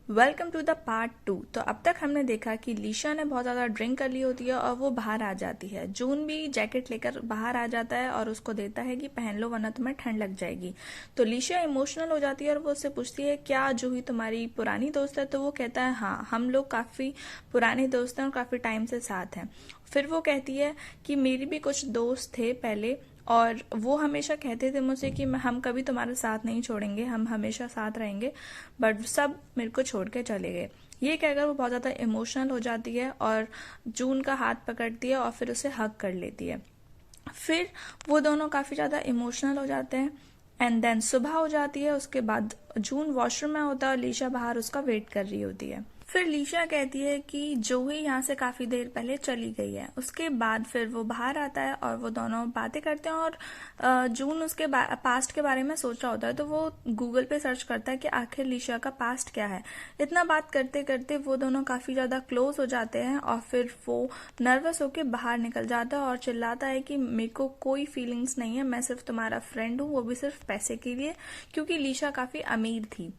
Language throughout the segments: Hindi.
Welcome to the part 2। तो अब तक हमने देखा कि लीशा ने बहुत ज़्यादा ड्रिंक कर ली होती है और वो बाहर आ जाती है। जून भी जैकेट लेकर बाहर आ जाता है और उसको देता है कि पहन लो वरना तुम्हें ठंड लग जाएगी। तो लीशा इमोशनल हो जाती है और वो उससे पूछती है क्या जूही तुम्हारी पुरानी दोस्त है। तो वो कहता है हाँ, हम लोग काफ़ी पुराने दोस्त हैं और काफ़ी टाइम से साथ हैं। फिर वो कहती है कि मेरी भी कुछ दोस्त थे पहले और वो हमेशा कहते थे मुझसे कि हम कभी तुम्हारा साथ नहीं छोड़ेंगे, हम हमेशा साथ रहेंगे, बट सब मेरे को छोड़ के चले गए। ये कहकर वो बहुत ज़्यादा इमोशनल हो जाती है और जून का हाथ पकड़ती है और फिर उसे हग कर लेती है। फिर वो दोनों काफ़ी ज़्यादा इमोशनल हो जाते हैं एंड देन सुबह हो जाती है। उसके बाद जून वॉशरूम में होता है और लीशा बाहर उसका वेट कर रही होती है। फिर लीशा कहती है कि जूही यहाँ से काफ़ी देर पहले चली गई है। उसके बाद फिर वो बाहर आता है और वो दोनों बातें करते हैं और जून उसके पास्ट के बारे में सोच रहा होता है। तो वो गूगल पे सर्च करता है कि आखिर लीशा का पास्ट क्या है। इतना बात करते करते वो दोनों काफ़ी ज़्यादा क्लोज हो जाते हैं और फिर वो नर्वस होकर बाहर निकल जाता है और चिल्लाता है कि मेरे को कोई फीलिंग्स नहीं है, मैं सिर्फ तुम्हारा फ्रेंड हूँ, वो भी सिर्फ पैसे के लिए, क्योंकि लीशा काफ़ी अमीर थी।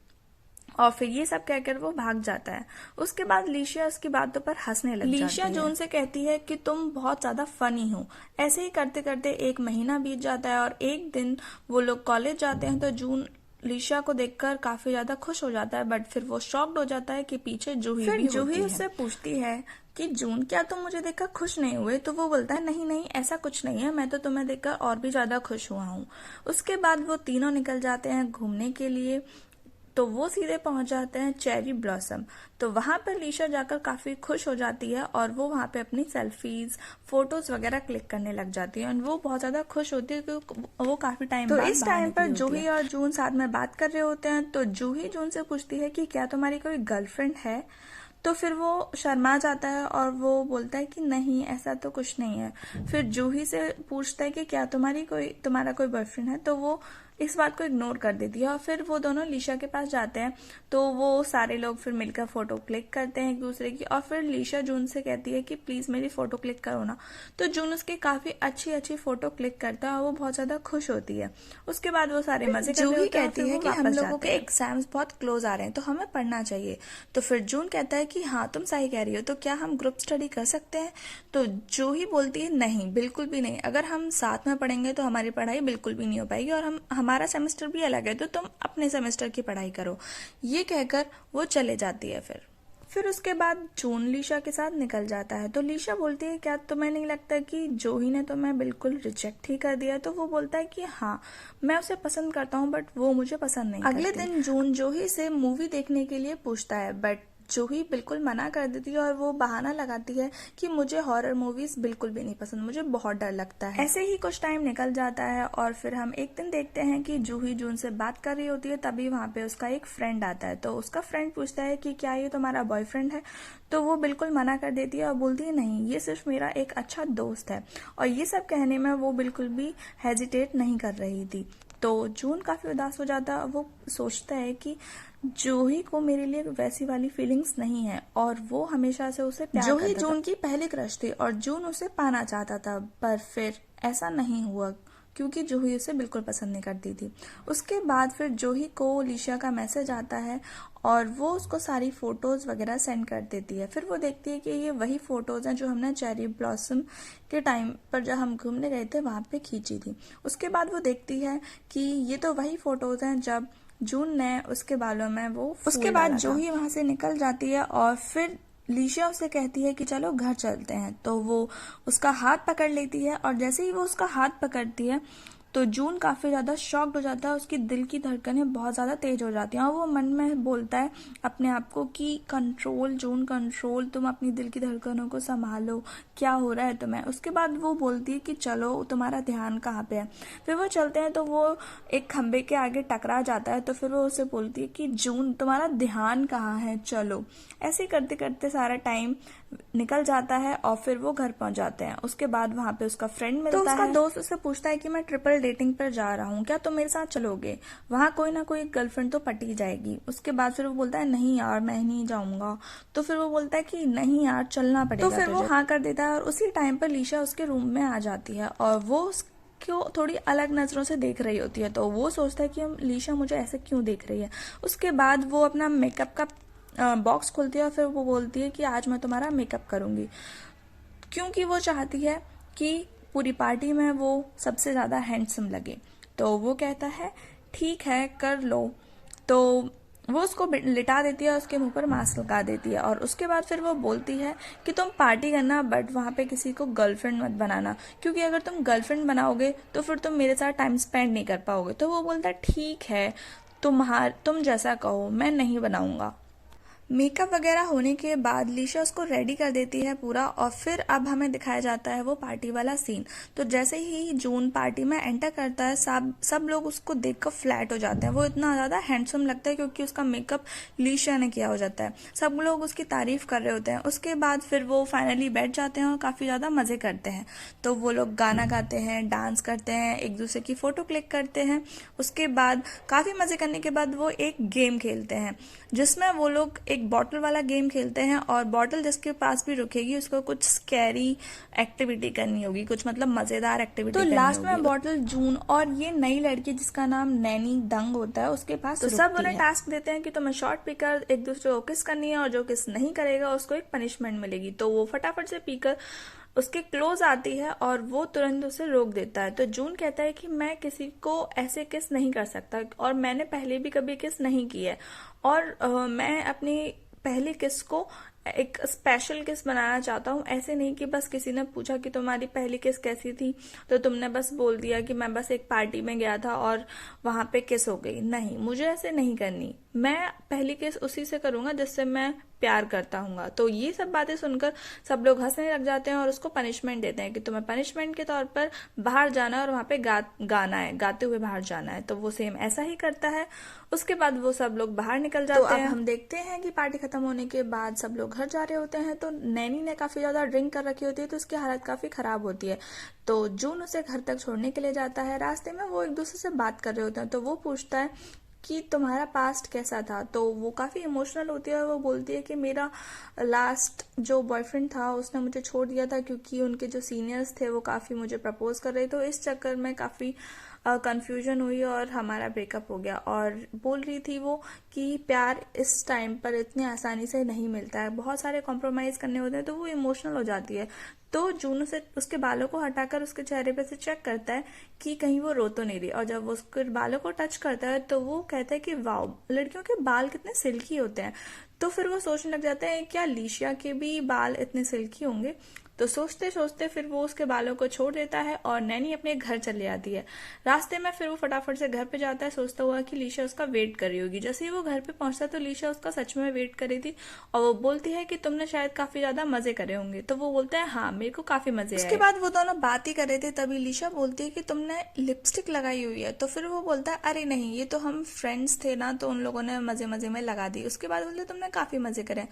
और फिर ये सब कहकर वो भाग जाता है। उसके बाद लीशा उसकी बातों पर हंसने लग जाती है। लीशा जून से कहती है कि तुम बहुत ज्यादा फनी हो। ऐसे ही करते करते एक महीना बीत जाता है और एक दिन वो लोग कॉलेज जाते हैं। तो जून लीशा को देखकर काफी ज्यादा खुश हो जाता है, बट फिर वो शॉक्ड हो जाता है कि पीछे जूही भी होती है। जूही उससे पूछती है कि जून क्या तुम मुझे देखकर खुश नहीं हुए। तो वो बोलता है नहीं नहीं, ऐसा कुछ नहीं है, मैं तो तुम्हें देखकर और भी ज्यादा खुश हुआ हूँ। उसके बाद वो तीनों निकल जाते हैं घूमने के लिए। तो वो सीधे पहुंच जाते हैं चेरी ब्लॉसम। तो वहां पर लीशा जाकर काफी खुश हो जाती है और वो वहां पे अपनी सेल्फीज फोटोज वगैरह क्लिक करने लग जाती है और वो बहुत ज्यादा खुश होती है क्योंकि वो काफी टाइम बाद इस टाइम पर जूही और जून साथ में बात कर रहे होते हैं। तो जूही जून से पूछती है कि क्या तुम्हारी कोई गर्लफ्रेंड है। तो फिर वो शर्मा जाता है और वो बोलता है कि नहीं, ऐसा तो कुछ नहीं है। फिर जूही से पूछता है कि क्या तुम्हारा कोई बॉयफ्रेंड है। तो वो इस बात को इग्नोर कर देती है और फिर वो दोनों लीशा के पास जाते हैं। तो वो सारे लोग फिर मिलकर फोटो क्लिक करते हैं एक दूसरे की और फिर लीशा जून से कहती है कि प्लीज मेरी फोटो क्लिक करो ना। तो जून उसकी काफी अच्छी अच्छी फोटो क्लिक करता है और वो बहुत ज्यादा खुश होती है। उसके बाद वो सारे मजे करते हैं। जूही कहती है कि हम लोगों के एग्जाम्स बहुत क्लोज आ रहे हैं तो हमें पढ़ना चाहिए। तो फिर जून कहता है कि हाँ तुम सही कह रही हो, तो क्या हम ग्रुप स्टडी कर सकते हैं। तो जूही बोलती है नहीं, बिल्कुल भी नहीं, अगर हम साथ में पढ़ेंगे तो हमारी पढ़ाई बिल्कुल भी नहीं हो पाएगी और हमारा सेमेस्टर भी अलग है, तो तुम अपने सेमेस्टर की पढ़ाई करो। ये कहकर वो चले जाती है। फिर उसके बाद जून लीशा के साथ निकल जाता है। तो लीशा बोलती है क्या तुम्हें नहीं लगता कि जूही ने तुम्हें बिल्कुल रिजेक्ट ही कर दिया। तो वो बोलता है कि हाँ, मैं उसे पसंद करता हूँ बट वो मुझे पसंद नहीं करती। अगले दिन जून जूही से मूवी देखने के लिए पूछता है बट जूही बिल्कुल मना कर देती है और वो बहाना लगाती है कि मुझे हॉरर मूवीज बिल्कुल भी नहीं पसंद, मुझे बहुत डर लगता है। ऐसे ही कुछ टाइम निकल जाता है और फिर हम एक दिन देखते हैं कि जूही जून से बात कर रही होती है, तभी वहां पे उसका एक फ्रेंड आता है। तो उसका फ्रेंड पूछता है कि क्या ये तुम्हारा बॉयफ्रेंड है। तो वो बिल्कुल मना कर देती है और बोलती है नहीं, ये सिर्फ मेरा एक अच्छा दोस्त है। और ये सब कहने में वो बिल्कुल भी हेजिटेट नहीं कर रही थी। तो जून काफी उदास हो जाता है। वो सोचता है कि जूही को मेरे लिए वैसी वाली फीलिंग्स नहीं है और वो हमेशा से उसे प्यार करता था। जूही जून की पहली क्रश थी और जून उसे पाना चाहता था, पर फिर ऐसा नहीं हुआ क्योंकि जूही उसे बिल्कुल पसंद नहीं करती थी। उसके बाद फिर जूही को लीशा का मैसेज आता है और वो उसको सारी फोटोज वगैरह सेंड कर देती है। फिर वो देखती है कि ये वही फोटोज हैं जो हमने चेरी ब्लॉसम के टाइम पर जब हम घूमने गए थे वहां पे खींची थी। उसके बाद वो देखती है कि ये तो वही फोटोज हैं जब जून ने उसके बालों में वो उसके बाद जूही वहां से निकल जाती है और फिर लीशा उसे कहती है कि चलो घर चलते हैं। तो वो उसका हाथ पकड़ लेती है और जैसे ही वो उसका हाथ पकड़ती है तो जून काफी ज्यादा शॉक्ड हो जाता है। उसकी दिल की धड़कनें बहुत ज्यादा तेज हो जाती हैं और वो मन में बोलता है अपने आप को कि कंट्रोल जून, कंट्रोल, तुम अपनी दिल की धड़कनों को संभालो, क्या हो रहा है तुम्हें। उसके बाद वो बोलती है कि चलो, तुम्हारा ध्यान कहाँ पे है। फिर वो चलते हैं तो वो एक खंबे के आगे टकरा जाता है। तो फिर वो उसे बोलती है कि जून, तुम्हारा ध्यान कहाँ है, चलो। ऐसे करते करते सारा टाइम निकल जाता है और फिर वो घर पहुंच जाते हैं। उसके बाद वहां पे उसका फ्रेंड मिलता है। तो उसका दोस्त उससे पूछता है कि मैं ट्रिपल डेटिंग पर जा रहा हूँ, क्या तुम मेरे साथ चलोगे। वहां कोई ना कोई गर्लफ्रेंड तो पटी जाएगी। उसके बाद फिर वो बोलता है नहीं यार, मैं नहीं जाऊंगा। तो फिर वो बोलता है कि नहीं यार, चलना पड़ेगा। तो फिर वो हाँ कर देता है और उसी टाइम पर लीशा उसके रूम में आ जाती है और वो क्यों थोड़ी अलग नजरों से देख रही होती है। तो वो सोचता है कि लीशा मुझे ऐसे क्यों देख रही है। उसके बाद वो अपना मेकअप का बॉक्स खोलती है और फिर वो बोलती है कि आज मैं तुम्हारा मेकअप करूंगी, क्योंकि वो चाहती है कि पूरी पार्टी में वो सबसे ज़्यादा हैंडसम लगे। तो वो कहता है ठीक है कर लो। तो वो उसको लिटा देती है और उसके मुंह पर मास्क लगा देती है, और उसके बाद फिर वो बोलती है कि तुम पार्टी करना बट वहाँ पे किसी को गर्लफ्रेंड मत बनाना, क्योंकि अगर तुम गर्लफ्रेंड बनाओगे तो फिर तुम मेरे साथ टाइम स्पेंड नहीं कर पाओगे। तो वो बोलता है ठीक है, तुम जैसा कहो, मैं नहीं बनाऊंगा। मेकअप वगैरह होने के बाद लीशा उसको रेडी कर देती है पूरा, और फिर अब हमें दिखाया जाता है वो पार्टी वाला सीन। तो जैसे ही जून पार्टी में एंटर करता है, सब लोग उसको देखकर फ्लैट हो जाते हैं। वो इतना ज़्यादा हैंडसम लगता है क्योंकि उसका मेकअप लीशा ने किया हो जाता है। सब लोग उसकी तारीफ कर रहे होते हैं। उसके बाद फिर वो फाइनली बैठ जाते हैं और काफ़ी ज़्यादा मज़े करते हैं। तो वो लोग गाना गाते हैं, डांस करते हैं, एक दूसरे की फ़ोटो क्लिक करते हैं। उसके बाद काफ़ी मज़े करने के बाद वो एक गेम खेलते हैं, जिसमें वो लोग एक बॉटल वाला गेम खेलते हैं, और बॉटल जिसके पास भी रुकेगी उसको कुछ स्कैरी एक्टिविटी करनी होगी, कुछ मतलब मजेदार एक्टिविटी करनी होगी। तो लास्ट में बॉटल जून और ये नई लड़की जिसका नाम नैनी दंग होता है उसके पास, तो सब उन्हें टास्क देते हैं कि तुम्हें शॉर्ट पीकर एक दूसरे को किस करनी है, और जो किस नहीं करेगा उसको एक पनिशमेंट मिलेगी। तो वो फटाफट से पीकर उसके क्लोज आती है और वो तुरंत उसे रोक देता है। तो जून कहता है कि मैं किसी को ऐसे किस नहीं कर सकता, और मैंने पहले भी कभी किस नहीं की है, और मैं अपनी पहली किस को एक स्पेशल किस बनाना चाहता हूँ। ऐसे नहीं कि बस किसी ने पूछा कि तुम्हारी पहली किस कैसी थी तो तुमने बस बोल दिया कि मैं बस एक पार्टी में गया था और वहां पे किस हो गई। नहीं, मुझे ऐसे नहीं करनी। मैं पहली किस उसी से करूंगा जिससे मैं प्यार करता हूँ। तो ये सब बातें सुनकर सब लोग हंसने लग जाते हैं और उसको पनिशमेंट देते हैं कि तुम्हें पनिशमेंट के तौर पर बाहर जाना है और वहां पे गाना है, गाते हुए बाहर जाना है। तो वो सेम ऐसा ही करता है। उसके बाद वो सब लोग बाहर निकल जाते हैं। अब हम देखते हैं कि पार्टी खत्म होने के बाद सब लोग घर जा रहे होते हैं। तो नैनी ने काफी ज्यादा ड्रिंक कर रखी होती है, तो उसकी हालत काफी खराब होती है। तो जून उसे घर तक छोड़ने के लिए जाता है। रास्ते में वो एक दूसरे से बात कर रहे होते हैं। तो वो पूछता है कि तुम्हारा पास्ट कैसा था। तो वो काफी इमोशनल होती है और वो बोलती है कि मेरा लास्ट जो बॉयफ्रेंड था उसने मुझे छोड़ दिया था, क्योंकि उनके जो सीनियर्स थे वो काफी मुझे प्रपोज कर रहे थे। तो इस चक्कर में काफी कंफ्यूजन हुई और हमारा ब्रेकअप हो गया। और बोल रही थी वो कि प्यार इस टाइम पर इतनी आसानी से नहीं मिलता है, बहुत सारे कॉम्प्रोमाइज करने होते हैं। तो वो इमोशनल हो जाती है। तो जून से उसके बालों को हटाकर उसके चेहरे पे से चेक करता है कि कहीं वो रो तो नहीं रही, और जब वो उसके बालों को टच करता है तो वो कहता है कि वाओ, लड़कियों के बाल कितने सिल्की होते हैं। तो फिर वो सोचने लग जाता है क्या लीशिया के भी बाल इतने सिल्की होंगे। तो सोचते सोचते फिर वो उसके बालों को छोड़ देता है और नैनी अपने घर चली आती है। रास्ते में फिर वो फटाफट से घर पे जाता है, सोचता हुआ कि लीशा उसका वेट कर रही होगी। जैसे ही वो घर पे पहुंचता तो लीशा उसका सच में वेट कर रही थी, और वो बोलती है कि तुमने शायद काफी ज्यादा मजे करे होंगे। तो वो बोलता है हाँ, मेरे को काफी मजे आए। उसके बाद वो दोनों बात ही कर रहे थे, तभी लीशा बोलती है कि तुमने लिपस्टिक लगाई हुई है। तो फिर वो बोलता है अरे नहीं, ये तो हम फ्रेंड्स थे ना, तो उन लोगों ने मजे मजे में लगा दी। उसके बाद बोलते तुमने काफी मजे करे।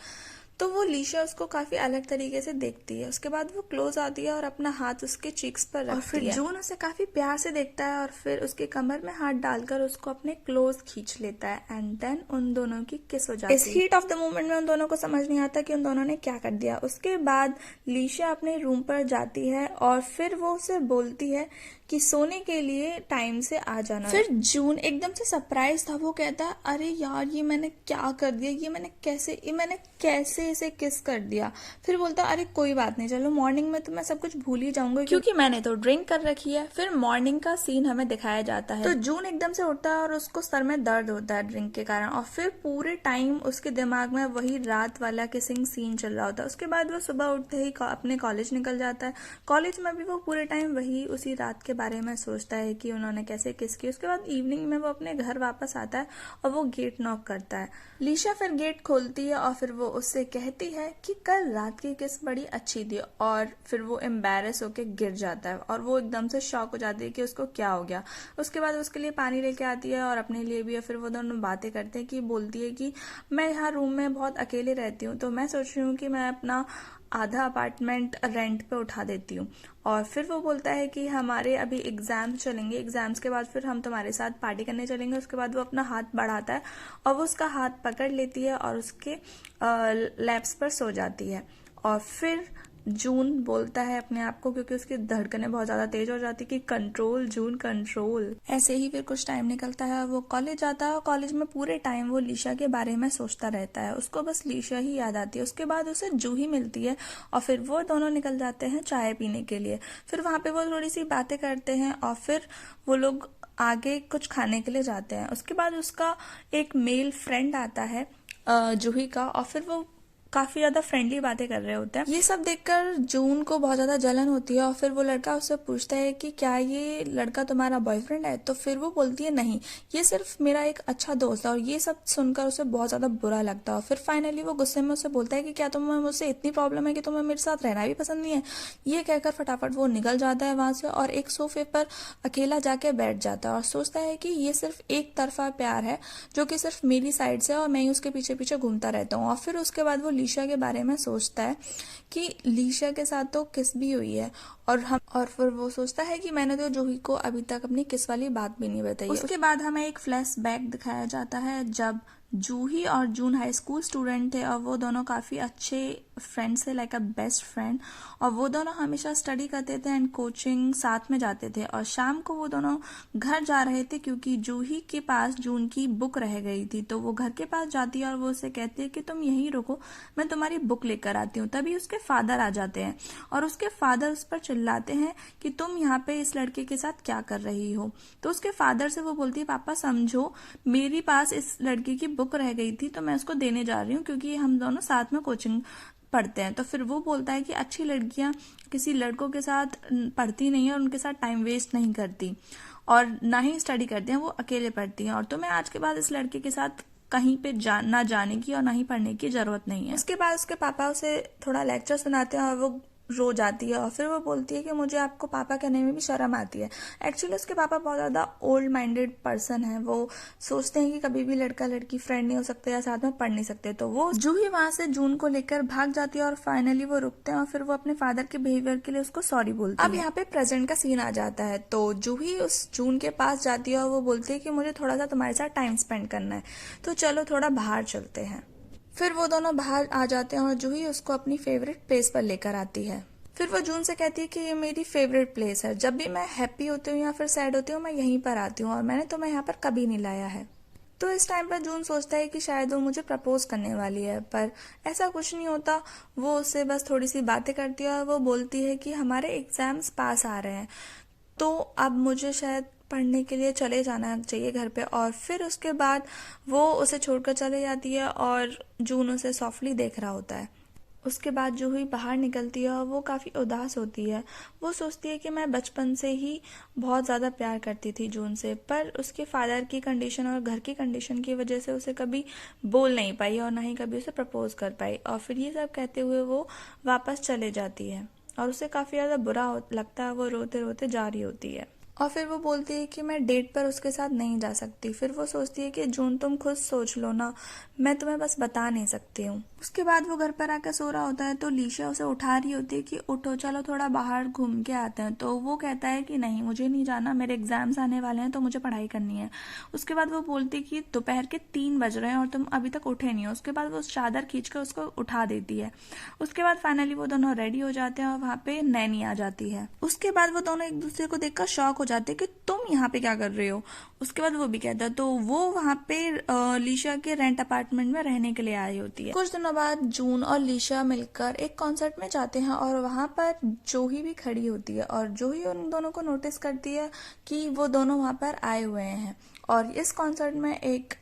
तो वो लीशा उसको काफी अलग तरीके से देखती है। उसके बाद वो क्लोज आती है और अपना हाथ उसके चीक्स पर रखती है, और फिर जून उसे काफी प्यार से देखता है और फिर उसके कमर में हाथ डालकर उसको अपने क्लोज खींच लेता है। एंड देन उन दोनों की किस हो जाती है। इस हीट ऑफ द मोमेंट में उन दोनों को समझ नहीं आता कि उन दोनों ने क्या कर दिया। उसके बाद लीशा अपने रूम पर जाती है और फिर वो उसे बोलती है कि सोने के लिए टाइम से आ जाना। फिर जून एकदम से सरप्राइज था। वो कहता है अरे यार, ये मैंने क्या कर दिया, ये मैंने कैसे इसे किस कर दिया। फिर बोलता अरे कोई बात नहीं, चलो मॉर्निंग में तो मैं सब कुछ भूल ही जाऊंगा, क्योंकि मैंने तो ड्रिंक कर रखी है। फिर मॉर्निंग का सीन हमें दिखाया जाता है। तो जून एकदम से उठता है और उसको सर में दर्द होता है ड्रिंक के कारण, और फिर पूरे टाइम उसके दिमाग में वही रात वाला किसिंग सीन चल रहा होता है। उसके बाद वो सुबह उठते ही अपने कॉलेज निकल जाता है। कॉलेज में भी वो पूरे टाइम वही उसी रात के बारे में सोचता है कि उन्होंने कैसे किस की। उसके बाद इवनिंग में वो अपने घर वापस आता है और वो गेट नॉक करता है। लीशा फिर गेट खोलती है और फिर वो उससे कहती है कि कल रात की किस बड़ी अच्छी थी, और फिर वो एम्बैरेस होके गिर जाता है और वो एकदम से शॉक हो जाती है कि उसको क्या हो गया। उसके बाद उसके लिए पानी लेके आती है और अपने लिए भी, और फिर वो दोनों बातें करते हैं कि बोलती है कि मैं यहाँ रूम में बहुत अकेले रहती हूँ, तो मैं सोच रही हूँ कि मैं अपना आधा अपार्टमेंट रेंट पे उठा देती हूँ। और फिर वो बोलता है कि हमारे अभी एग्जाम्स चलेंगे, एग्जाम्स के बाद फिर हम तुम्हारे साथ पार्टी करने चलेंगे। उसके बाद वो अपना हाथ बढ़ाता है और वो उसका हाथ पकड़ लेती है और उसके लैप्स पर सो जाती है। और फिर जून बोलता है अपने आप को, क्योंकि उसकी धड़कनें बहुत ज्यादा तेज हो जाती कि कंट्रोल जून कंट्रोल। ऐसे ही फिर कुछ टाइम निकलता है, वो कॉलेज जाता है और कॉलेज में पूरे टाइम वो लीशा के बारे में सोचता रहता है, उसको बस लीशा ही याद आती है। उसके बाद उसे जूही मिलती है और फिर वो दोनों निकल जाते हैं चाय पीने के लिए। फिर वहां पे वो थोड़ी सी बातें करते हैं और फिर वो लोग आगे कुछ खाने के लिए जाते हैं। उसके बाद उसका एक मेल फ्रेंड आता है जूही का, और फिर वो काफी ज्यादा फ्रेंडली बातें कर रहे होते हैं। ये सब देखकर जून को बहुत ज्यादा जलन होती है और फिर वो लड़का उससे पूछता है कि क्या ये लड़का तुम्हारा बॉयफ्रेंड है? तो फिर वो बोलती है नहीं, ये सिर्फ मेरा एक अच्छा दोस्त है। और ये सब सुनकर उसे बहुत ज्यादा बुरा लगता है और फिर फाइनली वो गुस्से में उसे बोलता है कि क्या तुम्हें मुझसे इतनी प्रॉब्लम है कि तुम्हें मेरे साथ रहना भी पसंद नहीं है? ये कहकर फटाफट वो निकल जाता है वहां से और एक सोफे पर अकेला जाके बैठ जाता है और सोचता है कि ये सिर्फ एक तरफा प्यार है जो कि सिर्फ मेरी साइड से, और मैं ही उसके पीछे पीछे घूमता रहता हूँ। और फिर उसके बाद वो लीशा के बारे में सोचता है कि लीशा के साथ तो किस भी हुई है और फिर वो सोचता है कि मैंने तो जूही को अभी तक अपनी किस वाली बात भी नहीं बताई। उसके बाद हमें एक फ्लैशबैक दिखाया जाता है जब जूही और जून हाई स्कूल स्टूडेंट थे और वो दोनों काफी अच्छे फ्रेंड्स थे, लाइक अ बेस्ट फ्रेंड। और वो दोनों हमेशा स्टडी करते थे एंड कोचिंग साथ में जाते थे। और शाम को वो दोनों घर जा रहे थे क्योंकि जूही के पास जून की बुक रह गई थी। तो वो घर के पास जाती है और वो उसे कहती है कि तुम यहीं रुको, मैं तुम्हारी बुक लेकर आती हूँ। तभी उसके फादर आ जाते हैं और उसके फादर उस पर चिल्लाते हैं कि तुम यहाँ पे इस लड़के के साथ क्या कर रही हो। तो उसके फादर से वो बोलती है, पापा समझो, मेरे पास इस लड़के की बुक रह गई थी तो मैं उसको देने जा रही हूँ क्योंकि हम दोनों साथ में कोचिंग पढ़ते हैं। तो फिर वो बोलता है कि अच्छी लड़कियां किसी लड़कों के साथ पढ़ती नहीं है और उनके साथ टाइम वेस्ट नहीं करती और ना ही स्टडी करती हैं, वो अकेले पढ़ती हैं। और तुम्हें आज के बाद इस लड़के के साथ कहीं पे ना जाने की और ना ही पढ़ने की जरूरत नहीं है। उसके बाद उसके पापा उसे थोड़ा लेक्चर सुनाते हैं और वो रो जाती है और फिर वो बोलती है कि मुझे आपको पापा कहने में भी शर्म आती है। एक्चुअली उसके पापा बहुत ज्यादा ओल्ड माइंडेड पर्सन है, वो सोचते हैं कि कभी भी लड़का लड़की फ्रेंड नहीं हो सकते या साथ में पढ़ नहीं सकते। तो वो जूही वहां से जून को लेकर भाग जाती है और फाइनली वो रुकते हैं और फिर वो अपने फादर के बिहेवियर के लिए उसको सॉरी बोलती है। अब यहाँ पे प्रेजेंट का सीन आ जाता है, तो जूही उस जून के पास जाती है और वो बोलती है कि मुझे थोड़ा सा तुम्हारे साथ टाइम स्पेंड करना है, तो चलो थोड़ा बाहर चलते हैं। फिर वो दोनों बाहर आ जाते हैं और जूही उसको अपनी फेवरेट प्लेस पर लेकर आती है। फिर वो जून से कहती है कि ये मेरी फेवरेट प्लेस है, जब भी मैं हैप्पी होती हूँ या फिर सैड होती हूँ मैं यहीं पर आती हूँ और मैंने तुम्हें यहाँ पर कभी नहीं लाया है। तो इस टाइम पर जून सोचता है कि शायद वो मुझे प्रपोज करने वाली है, पर ऐसा कुछ नहीं होता। वो उससे बस थोड़ी सी बातें करती है और वो बोलती है कि हमारे एग्जाम्स पास आ रहे हैं तो अब मुझे शायद पढ़ने के लिए चले जाना चाहिए घर पे। और फिर उसके बाद वो उसे छोड़कर चले जाती है और जून उसे सॉफ्टली देख रहा होता है। उसके बाद जूही बाहर निकलती है और वो काफ़ी उदास होती है। वो सोचती है कि मैं बचपन से ही बहुत ज़्यादा प्यार करती थी जून से, पर उसके फादर की कंडीशन और घर की कंडीशन की वजह से उसे कभी बोल नहीं पाई और ना ही कभी उसे प्रपोज कर पाई। और फिर ये सब कहते हुए वो वापस चले जाती है और उसे काफ़ी ज़्यादा बुरा लगता है, वो रोते रोते जा रही होती है। और फिर वो बोलती है कि मैं डेट पर उसके साथ नहीं जा सकती। फिर वो सोचती है कि जून तुम खुद सोच लो ना, मैं तुम्हें बस बता नहीं सकती हूँ। उसके बाद वो घर पर आकर सो रहा होता है तो लीशा उसे उठा रही होती है कि उठो चलो थोड़ा बाहर घूम के आते हैं। तो वो कहता है कि नहीं मुझे नहीं जाना, मेरे एग्जाम्स आने वाले हैं तो मुझे पढ़ाई करनी है। उसके बाद वो बोलती कि दोपहर के 3 बज रहे हैं और तुम अभी तक उठे नहीं हो। उसके बाद वो चादर खींचकर उसको उठा देती है। उसके बाद फाइनली वो दोनों रेडी हो जाते हैं और वहाँ पे नैनी आ जाती है। उसके बाद वो दोनों एक दूसरे को देखकर शॉक हो जाते हैं कि तुम यहाँ पे क्या कर रहे हो। उसके बाद वो भी कहता है, तो वो वहाँ पे लीशा के रेंट अपार्टमेंट में रहने के लिए आई होती है। कुछ दिनों बाद जून और लीशा मिलकर एक कॉन्सर्ट में जाते हैं और वहाँ पर जूही भी खड़ी होती है और जूही उन दोनों को नोटिस करती है कि वो दोनों वहाँ पर आए हुए हैं। और इस कॉन्सर्ट में एक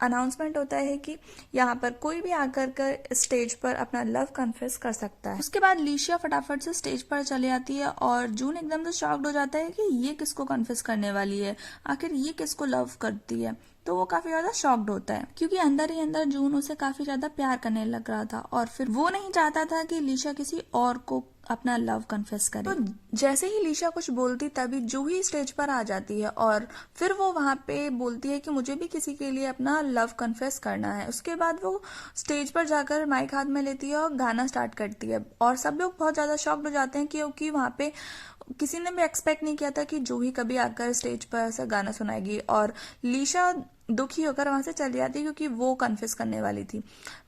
अनाउंसमेंट होता है कि यहाँ पर कोई भी आकर कर स्टेज पर अपना लव कन्फेस कर सकता है। उसके बाद लीशिया फटाफट से स्टेज पर चली आती है और जून एकदम से शॉक्ड हो जाता है कि ये किसको कन्फेस करने वाली है, आखिर ये किसको लव करती है। तो वो काफी ज्यादा शॉक्ड होता है क्योंकि अंदर ही अंदर जून उसे काफी ज्यादा प्यार करने लग रहा था और फिर वो नहीं चाहता था कि लीशा किसी और को अपना लव कन्फेस करे। तो जैसे ही लीशा कुछ बोलती तभी जूही स्टेज पर आ जाती है और फिर वो वहां पे बोलती है कि मुझे भी किसी के लिए अपना लव कन्फेस करना है। उसके बाद वो स्टेज पर जाकर माइक हाथ में लेती है और गाना स्टार्ट करती है और सब लोग बहुत ज्यादा शॉक्ड हो जाते हैं क्योंकि वहां पे किसी ने भी एक्सपेक्ट नहीं किया था कि जूही कभी आकर स्टेज पर ऐसा गाना सुनाएगी। और लीशा दुखी होकर वहां से चली जाती है क्योंकि वो कन्फेस करने वाली थी।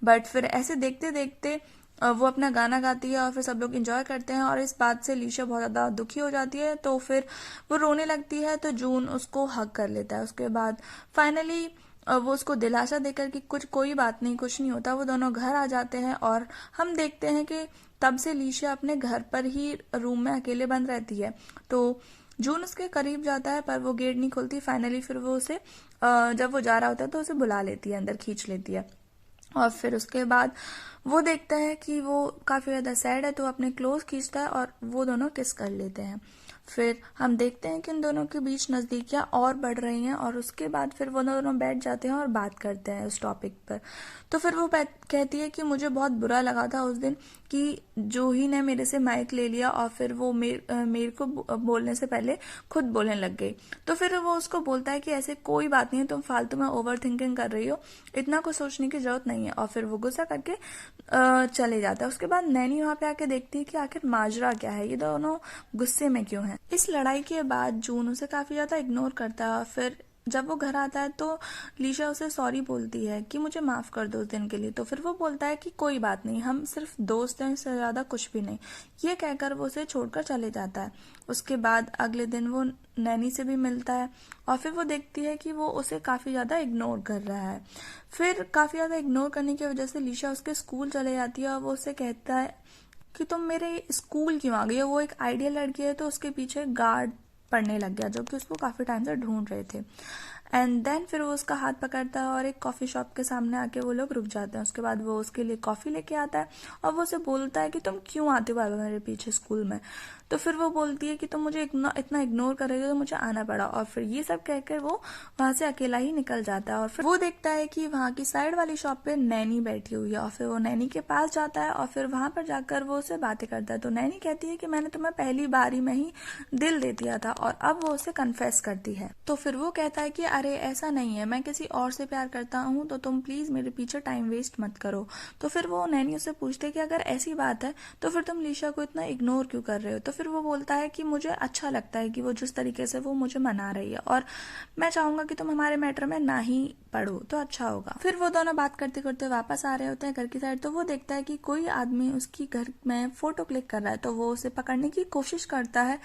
बट फिर ऐसे देखते देखते वो अपना गाना गाती है और फिर सब लोग एंजॉय करते हैं, और इस बात से लीशा बहुत ज़्यादा दुखी हो जाती है, तो फिर वो रोने लगती है, तो जून उसको हग कर लेता है। उसके बाद फाइनली वो उसको दिलासा देकर कि कुछ कोई बात नहीं, कुछ नहीं होता, वो दोनों घर आ जाते हैं। और हम देखते हैं कि तब से लीशा अपने घर पर ही रूम में अकेले बंद रहती है। तो जून उसके करीब जाता है पर वो गेट नहीं खोलती। फाइनली फिर वो उसे जब वो जा रहा होता है तो उसे बुला लेती है, अंदर खींच लेती है। और फिर उसके बाद वो देखता है कि वो काफ़ी ज़्यादा सैड है, तो अपने क्लोज खींचता है और वो दोनों किस कर लेते हैं। फिर हम देखते हैं कि इन दोनों के बीच नज़दीकियां और बढ़ रही हैं, और उसके बाद फिर वो दोनों बैठ जाते हैं और बात करते हैं उस टॉपिक पर। तो फिर वो कहती है कि मुझे बहुत बुरा लगा था उस दिन कि जूही ने मेरे से माइक ले लिया और फिर वो मेरे को बोलने से पहले खुद बोलने लग गई। तो फिर वो उसको बोलता है कि ऐसे कोई बात नहीं है, तुम फालतू में ओवर थिंकिंग कर रही हो, इतना कुछ सोचने की जरूरत नहीं है। और फिर वो गुस्सा करके चले जाता है। उसके बाद नैनी वहां पे आके देखती है कि आखिर माजरा क्या है, ये दोनों गुस्से में क्यों हैं। इस लड़ाई के बाद जून उसे काफी ज्यादा इग्नोर करता है। फिर जब वो घर आता है तो लीशा उसे सॉरी बोलती है कि मुझे माफ कर दो उस दिन के लिए। तो फिर वो बोलता है कि कोई बात नहीं, हम सिर्फ दोस्त हैं, इससे ज्यादा कुछ भी नहीं। ये कहकर वो उसे छोड़कर चले जाता है। उसके बाद अगले दिन वो नैनी से भी मिलता है और फिर वो देखती है कि वो उसे काफी ज्यादा इग्नोर कर रहा है। फिर काफी ज्यादा इग्नोर करने की वजह से लीशा उसके स्कूल चले जाती है और वो उसे कहता है कि तुम मेरे स्कूल क्यों आ गई हो। वो एक आइडियल लड़की है, तो उसके पीछे गार्ड पड़ने लग गया जो कि उसको काफी टाइम से ढूंढ रहे थे। एंड देन फिर वो उसका हाथ पकड़ता है और एक कॉफी शॉप के सामने आके वो लोग रुक जाते हैं। उसके बाद वो उसके लिए कॉफी लेके आता है और वो उसे बोलता है कि तुम क्यों आते हो बार बार मेरे पीछे स्कूल में। तो फिर वो बोलती है कि तुम मुझे इतना इग्नोर कर रहे थे तो मुझे आना पड़ा। और फिर ये सब कहकर वो वहां से अकेला ही निकल जाता है। और फिर वो देखता है कि वहां की साइड वाली शॉप पे नैनी बैठी हुई है और फिर वो नैनी के पास जाता है और फिर वहां पर जाकर वो उससे बातें करता है। तो नैनी कहती है कि मैंने तुम्हें पहली बारी में ही दिल दे दिया था और अब वो उसे कन्फेस करती है। तो फिर वो कहता है कि अरे ऐसा नहीं है, मैं किसी और से प्यार करता हूँ, तो तुम प्लीज मेरे पीछे टाइम वेस्ट मत करो। तो फिर वो नैनी उससे पूछते कि अगर ऐसी बात है तो फिर तुम लीशा को इतना इग्नोर क्यों कर रहे हो। तो फिर वो बोलता है कि मुझे अच्छा लगता है कि वो जिस तरीके से वो मुझे मना रही है और मैं चाहूंगा कि तुम हमारे मैटर में ना ही पढ़ो तो अच्छा होगा। फिर वो दोनों बात करते करते वापस आ रहे होते हैं घर की साइड। तो वो देखता है कि कोई आदमी उसकी घर में फोटो क्लिक कर रहा है। तो वो उसे पकड़ने की कोशिश करता है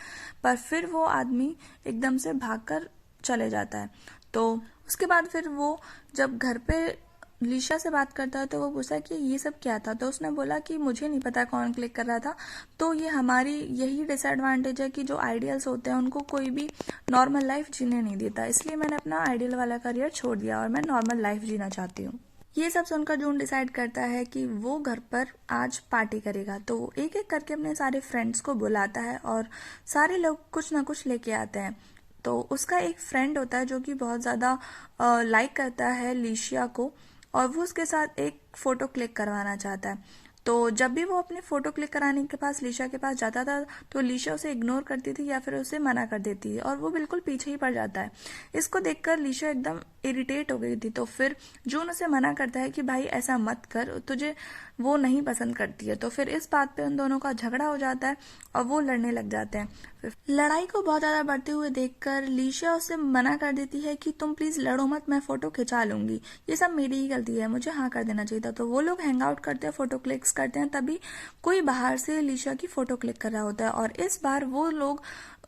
पर फिर वो आदमी एकदम से भागकर चले जाता है। तो उसके बाद फिर वो जब घर पे लीशा से बात करता है तो वो पूछा कि ये सब क्या था। तो उसने बोला कि मुझे नहीं पता कौन क्लिक कर रहा था, तो ये हमारी यही डिसएडवांटेज है कि जो आइडियल्स होते हैं उनको कोई भी नॉर्मल लाइफ जीने नहीं देता, इसलिए मैंने अपना आइडियल वाला करियर छोड़ दिया और मैं नॉर्मल लाइफ जीना चाहती हूँ। ये सब सुनकर जून डिसाइड करता है कि वो घर पर आज पार्टी करेगा। तो वो एक एक करके अपने सारे फ्रेंड्स को बुलाता है और सारे लोग कुछ ना कुछ लेके आते हैं। तो उसका एक फ्रेंड होता है जो कि बहुत ज्यादा लाइक करता है लीशिया को और वो उसके साथ एक फोटो क्लिक करवाना चाहता है। तो जब भी वो अपने फोटो क्लिक कराने के पास लीशा के पास जाता था तो लीशा उसे इग्नोर करती थी या फिर उसे मना कर देती है और वो बिल्कुल पीछे ही पड़ जाता है। इसको देखकर लीशा एकदम इरिटेट हो गई थी। तो फिर जून उसे मना करता है कि भाई ऐसा मत कर, तुझे वो नहीं पसंद करती है। तो फिर इस बात पे उन दोनों का झगड़ा हो जाता है और वो लड़ने लग जाते हैं। लड़ाई को बहुत ज्यादा बढ़ते हुए देखकर लीशा उसे मना कर देती है कि तुम प्लीज लड़ो मत, मैं फोटो खिंचा लूंगी, ये सब मेरी ही गलती है, मुझे हाँ कर देना चाहिए था। तो वो लोग हैंग आउट करते हैं, फोटो क्लिक्स करते हैं, तभी कोई बाहर से लीशा की फोटो क्लिक कर रहा होता है और इस बार वो लोग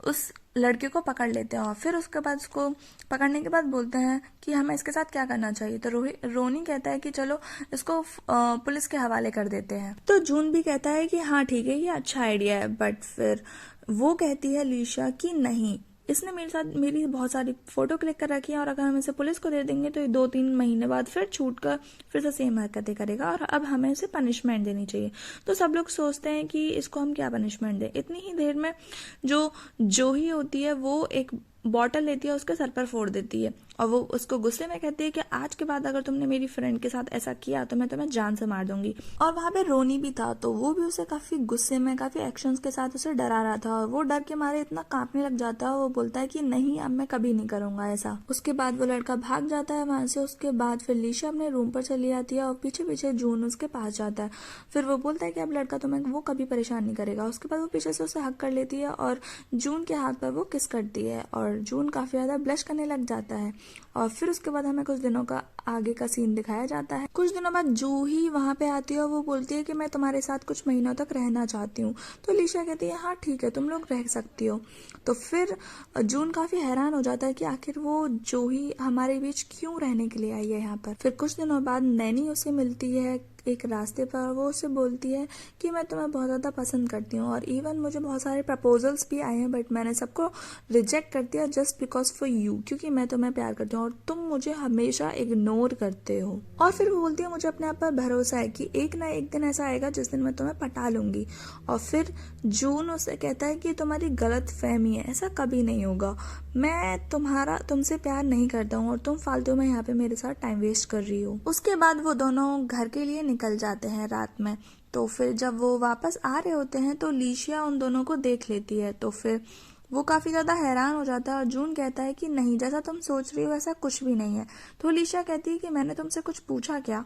उस लड़के को पकड़ लेते हैं और फिर उसके बाद उसको पकड़ने के बाद बोलते हैं कि हमें इसके साथ क्या करना चाहिए। तो रोनी कहता है कि चलो इसको पुलिस के हवाले कर देते हैं। तो जून भी कहता है कि हाँ ठीक है, ये अच्छा आइडिया है। बट फिर वो कहती है लीशा कि नहीं, इसने मेरे साथ मेरी बहुत सारी फोटो क्लिक कर रखी है और अगर हम इसे पुलिस को दे देंगे तो ये 2-3 महीने बाद फिर छूट कर फिर से सेम हरकतें करेगा और अब हमें इसे पनिशमेंट देनी चाहिए। तो सब लोग सोचते हैं कि इसको हम क्या पनिशमेंट दें। इतनी ही देर में जो ही होती है वो एक बॉटल लेती है, उसके सर पर फोड़ देती है और वो उसको गुस्से में कहती है कि आज के बाद अगर तुमने मेरी फ्रेंड के साथ ऐसा किया तो मैं तुम्हें जान से मार दूंगी। और वहां पे रोनी भी था, तो वो भी उसे काफी गुस्से में काफी एक्शंस के साथ उसे डरा रहा था और वो डर के मारे इतना कांपने लग जाता है। वो बोलता है कि नहीं, अब मैं कभी नहीं करूंगा ऐसा। उसके बाद वो लड़का भाग जाता है वहां से। उसके बाद फिर लीशा अपने रूम पर चली जाती है और पीछे पीछे जून उसके पास जाता है। फिर वो बोलता है कि अब लड़का तुम्हें वो कभी परेशान नहीं करेगा। उसके बाद वो पीछे से उसे हक कर लेती है और जून के हाथ पर वो किस करती है और और जून काफ़ी ज़्यादा ब्लश करने लग जाता है। और फिर उसके बाद हमें कुछ दिनों का आगे का सीन दिखाया जाता है। कुछ दिनों बाद जूही वहाँ पे आती है और वो बोलती है कि मैं तुम्हारे साथ कुछ महीनों तक रहना चाहती हूँ। तो लीशा कहती है हाँ ठीक है, तुम लोग रह सकती हो। तो फिर जून काफ़ी हैरान हो जाता है कि आखिर वो जूही हमारे बीच क्यों रहने के लिए आई है यहाँ पर। फिर कुछ दिनों बाद नैनी उसे मिलती है एक रास्ते पर। वो उसे बोलती है कि मैं तुम्हें बहुत ज़्यादा पसंद करती हूँ और इवन मुझे बहुत सारे प्रपोजल्स भी आए हैं, बट मैंने सबको रिजेक्ट कर दिया जस्ट बिकॉज फॉर यू, क्योंकि मैं तुम्हें प्यार करती हूँ और तुम मुझे हमेशा इग्नोर करते हो। और फिर वो बोलती है मुझे अपने आप पर भरोसा है कि एक ना एक दिन ऐसा आएगा जिस दिन मैं तुम्हें पटा लूंगी। और फिर जून उसे कहता है कि तुम्हारी गलत फहमी है, ऐसा कभी नहीं होगा, मैं तुमसे प्यार नहीं करता हूँ और तुम फालतू में यहाँ पे मेरे साथ टाइम वेस्ट कर रही हो। उसके बाद वो दोनों घर के लिए निकल जाते हैं रात में। तो फिर जब वो वापस आ रहे होते हैं तो लीशिया उन दोनों को देख लेती है। तो फिर वो काफ़ी ज़्यादा हैरान हो जाता है और जून कहता है कि नहीं, जैसा तुम सोच रही हो वैसा कुछ भी नहीं है। तो लीशिया कहती है कि मैंने तुमसे कुछ पूछा क्या।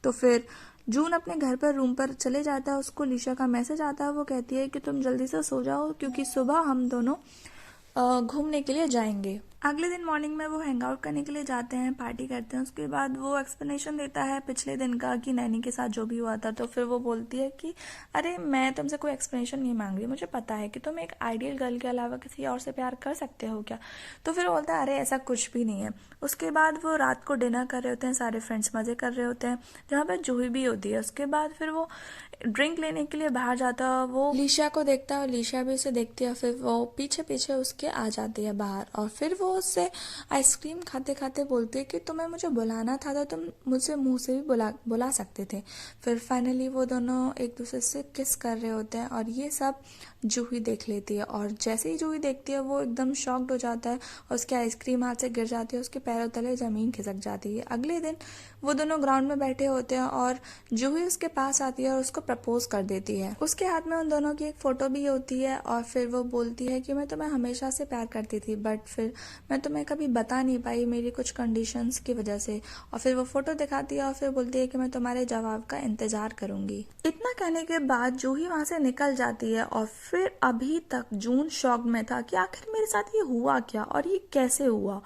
तो फिर जून अपने घर पर रूम पर चले जाता है, उसको लीशिया का मैसेज आता है। वो कहती है कि तुम जल्दी से सो जाओ क्योंकि सुबह हम दोनों घूमने के लिए जाएंगे। अगले दिन मॉर्निंग में वो हैंग आउट करने के लिए जाते हैं, पार्टी करते हैं। उसके बाद वो एक्सप्लेनेशन देता है पिछले दिन का कि नैनी के साथ जो भी हुआ था। तो फिर वो बोलती है कि अरे मैं तुमसे कोई एक्सप्लेनेशन नहीं मांग रही, मुझे पता है कि तुम एक आइडियल गर्ल के अलावा किसी और से प्यार कर सकते हो क्या। तो फिर वो बोलता है अरे ऐसा कुछ भी नहीं है। उसके बाद वो रात को डिनर कर रहे होते हैं, सारे फ्रेंड्स मजे कर रहे होते हैं जहाँ पर जूही भी होती है। उसके बाद फिर वो ड्रिंक लेने के लिए बाहर जाता है, वो लीशा को देखता है और लीशा भी उसे देखती है। फिर वो पीछे पीछे उसके आ जाती है बाहर और फिर वो उससे आइसक्रीम खाते खाते बोलती है कि तुम्हें मुझे बुलाना था तो तुम मुझसे मुंह से भी बुला सकते थे। फिर फाइनली वो दोनों एक दूसरे से किस कर रहे होते हैं और ये सब जूही देख लेती है। और जैसे ही जूही देखती है वो एकदम शॉक्ड हो जाता है और उसकी आइसक्रीम हाथ से गिर जाती है, उसके पैरों तले ज़मीन खिसक जाती है। अगले दिन वो दोनों ग्राउंड में बैठे होते हैं और जूही उसके पास आती है और उसको प्रपोज कर देती है। उसके हाथ में उन दोनों की एक फ़ोटो भी होती है और फिर वो बोलती है कि मैं तुम्हें हमेशा से प्यार करती थी, बट फिर मैं तुम्हें कभी बता नहीं पाई मेरी कुछ कंडीशंस की वजह से। और फिर वो फ़ोटो दिखाती है और फिर बोलती है कि मैं तुम्हारे जवाब का इंतज़ार करूंगी। इतना कहने के बाद जूही वहाँ से निकल जाती है और फिर अभी तक जून शॉक में था कि आखिर मेरे साथ ये हुआ क्या और ये कैसे हुआ।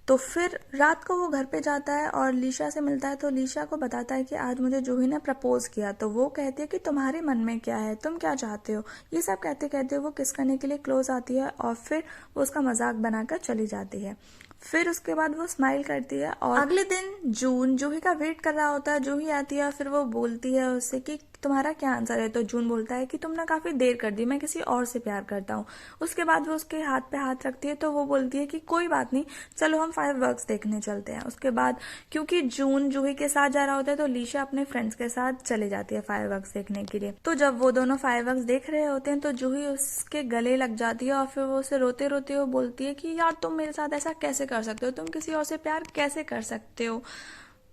तो फिर रात को वो घर पे जाता है और लीशा से मिलता है। तो लीशा को बताता है कि आज मुझे जूही ने प्रपोज किया। तो वो कहती है कि तुम्हारे मन में क्या है, तुम क्या चाहते हो। ये सब कहते कहते वो किस करने के लिए क्लोज आती है और फिर वो उसका मजाक बनाकर चली जाती है। फिर उसके बाद वो स्माइल करती है और अगले दिन जून जूही का वेट कर रहा होता है। जूही आती है, फिर वो बोलती है उससे कि तुम्हारा क्या आंसर है। तो जून बोलता है कि तुमने काफी देर कर दी, मैं किसी और से प्यार करता हूँ। उसके बाद वो उसके हाथ पे हाथ रखती है तो वो बोलती है कि कोई बात नहीं, चलो हम फायरवर्क्स देखने चलते हैं। उसके बाद क्योंकि जून जूही के साथ जा रहा होता है तो लीशा अपने फ्रेंड्स के साथ चले जाती है फायरवर्क्स देखने के लिए। तो जब वो दोनों फायरवर्क्स देख रहे होते हैं तो जूही उसके गले लग जाती है और फिर वो उसे रोते रोते वो बोलती है कि यार तुम मेरे साथ ऐसा कैसे कर सकते हो, तुम किसी और से प्यार कैसे कर सकते हो,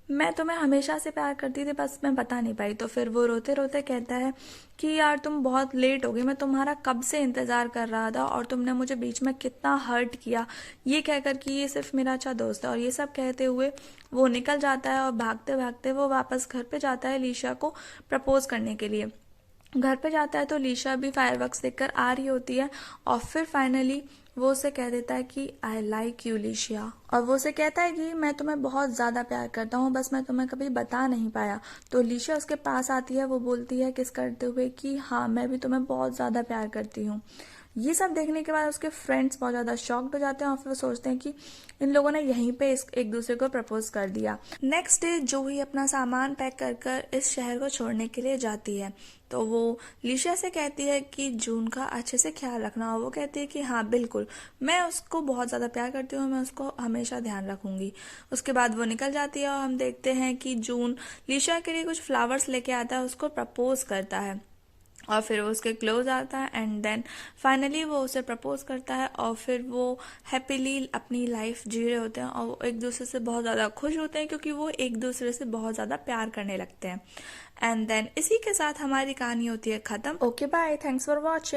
मैं तुम्हें हमेशा से प्यार करती थी, बस मैं बता नहीं पाई। तो फिर वो रोते रोते कहता है कि यार तुम बहुत लेट हो गई, मैं तुम्हारा कब से इंतजार कर रहा था और तुमने मुझे बीच में कितना हर्ट किया, ये कहकर कि ये सिर्फ मेरा अच्छा दोस्त है। और ये सब कहते हुए वो निकल जाता है और भागते भागते वो वापस घर पे जाता है लीशा को प्रपोज करने के लिए। घर पे जाता है तो लीशा भी फायरवर्क्स देखकर आ रही होती है और फिर फाइनली वो उसे कह देता है कि आई लाइक यू लीशिया। और वो उसे कहता है कि मैं तुम्हें बहुत ज़्यादा प्यार करता हूँ, बस मैं तुम्हें कभी बता नहीं पाया। तो लीशिया उसके पास आती है, वो बोलती है किस करते हुए कि हाँ मैं भी तुम्हें बहुत ज़्यादा प्यार करती हूँ। ये सब देखने के बाद उसके फ्रेंड्स बहुत ज़्यादा शॉक्ड हो जाते हैं और फिर वो सोचते हैं कि इन लोगों ने यहीं पे एक दूसरे को प्रपोज कर दिया। नेक्स्ट डे जूही अपना सामान पैक कर कर इस शहर को छोड़ने के लिए जाती है। तो वो लीशा से कहती है कि जून का अच्छे से ख्याल रखना। और वो कहती है कि हाँ बिल्कुल, मैं उसको बहुत ज़्यादा प्यार करती हूँ, मैं उसको हमेशा ध्यान रखूंगी। उसके बाद वो निकल जाती है और हम देखते हैं कि जून लीशा के लिए कुछ फ्लावर्स लेके आता है, उसको प्रपोज करता है और फिर वो उसके क्लोज आता है एंड देन फाइनली वो उसे प्रपोज करता है और फिर वो हैप्पीली अपनी लाइफ जी रहे होते हैं और वो एक दूसरे से बहुत ज़्यादा खुश होते हैं क्योंकि वो एक दूसरे से बहुत ज़्यादा प्यार करने लगते हैं। एंड देन इसी के साथ हमारी कहानी होती है ख़त्म। Okay bye, thanks for watching.